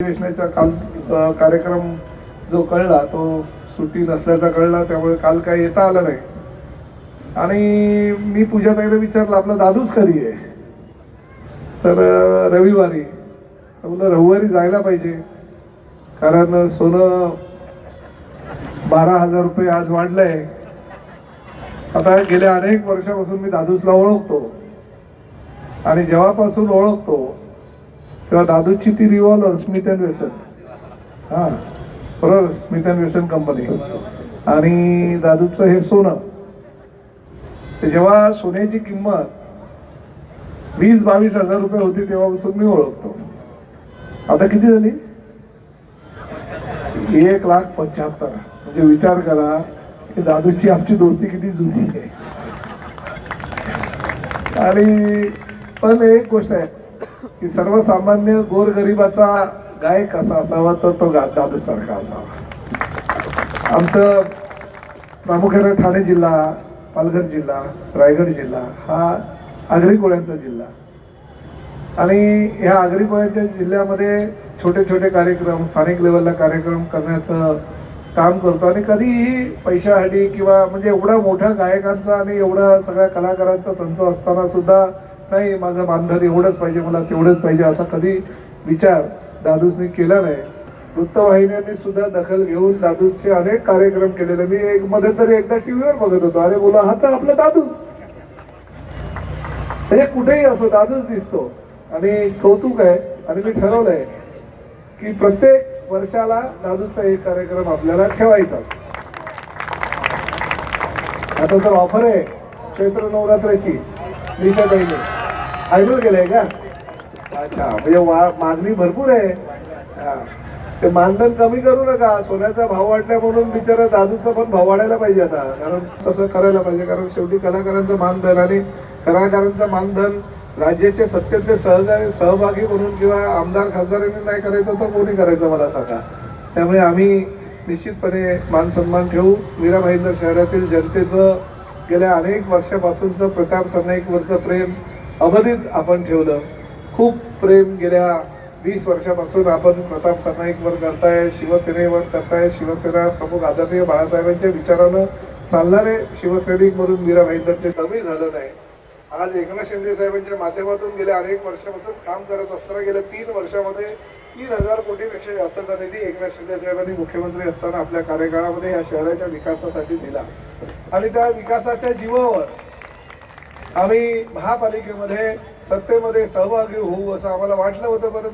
अधिवेशनाचा काल कार्यक्रम जो कळला तो सुट्टी नसल्याचा कळला, त्यामुळे काल काही येता आलं नाही. आणि मी पूजाताईला विचारलं आपला दादूच कधी आहे, तर रविवारी. म्हणलं रविवारी जायला पाहिजे, कारण सोनं 12,000 रुपये आज वाढलंय. आता गेल्या अनेक वर्षापासून मी दादूसला ओळखतो, आणि जेव्हापासून ओळखतो तेव्हा दादूची ती रिव्हॉल्वर स्मिथ अँड वेसन, हां बरोबर, स्मिथ अँड वेसन कंपनी, आणि दादूचं हे सोनं. ते जेव्हा सोन्याची किंमत 20-22 हजार रुपये होती तेव्हापासून मी ओळखतो. आता किती झाली? 1,75,000. म्हणजे विचार करा की दादूची आमची दोस्ती किती जुनी आहे. आणि पण एक गोष्ट आहे की सर्वसामान्य गोरगरिबाचा गायक कसा असावा तर तो दादू सारखा असावा. आमचं प्रामुख्याने ठाणे जिल्हा, पालघर जिल्हा, रायगड जिल्हा हा आगरी कोळ्यांचा जिल्हा, आणि ह्या आगरी कोळ्यांच्या जिल्ह्यामध्ये छोटे छोटे कार्यक्रम, स्थानिक लेवलला कार्यक्रम करण्याचं काम करतो. आणि कधीही पैशासाठी किंवा म्हणजे एवढा मोठ्या गायकांचा आणि एवढा सगळ्या कलाकारांचा संच असताना सुद्धा नाही माझं मानधन एवढंच पाहिजे, मला तेवढंच पाहिजे, असा कधी विचार दादूसनी केला नाही. वृत्तवाहिन्यांनी सुद्धा दखल घेऊन दादूसचे अनेक कार्यक्रम केलेले. मी एक मध्ये तरी एकदा टीव्हीवर बघत होतो, अरे बोला हा तर आपला दादूस, हे कुठेही असो दादूस दिसतो. आणि कौतुक आहे. आणि मी ठरवलंय की प्रत्येक वर्षाला दादूचा एक कार्यक्रम आपल्याला ठेवायचा. आता तर ऑफर आहे चैत्र नवरात्राची, निशाताईने फायनल केलंय का? अच्छा, म्हणजे मागणी भरपूर आहे. ते मानधन कमी करू नका. सोन्याचा भाव वाढल्या म्हणून बिचारा दादूचा पण भाव वाढायला पाहिजे आता, कारण तसं करायला पाहिजे. कारण शेवटी कलाकारांचं मानधन आणि कलाकारांचं मानधन राज्याच्या सत्तेतले सहभागी म्हणून किंवा आमदार खासदारांनी नाही करायचं तर कोणी करायचं मला सांगा. त्यामुळे आम्ही निश्चितपणे मान सन्मान ठेवू. मीरा भाईंदर शहरातील जनतेचं गेल्या अनेक वर्षापासूनचं प्रताप सरनाईकवरचं प्रेम अबाधित आपण ठेवलं. खूप प्रेम गेल्या 20 वर्षापासून आपण प्रताप सरनाईकवर करताय, शिवसेनेवर करताय. शिवसेना प्रमुख आदरणीय बाळासाहेबांच्या विचारानं चालणारे शिवसैनिक म्हणून मीरा भाईंदरचे कमी झालं नाही. आज एकनाथ शिंदे साहेबांच्या माध्यमातून गेल्या अनेक वर्षापासून काम करत असताना गेल्या 3 वर्षामध्ये 3,000 कोटीपेक्षा जास्तचा निधी एकनाथ शिंदे साहेबांनी मुख्यमंत्री असताना आपल्या कार्यकाळामध्ये या शहराच्या विकासासाठी दिला. आणि त्या विकासाच्या जीवावर आम्ही महापालिकेमध्ये सत्तेमध्ये सहभागी होऊ असं आम्हाला वाटलं होतं, परंतु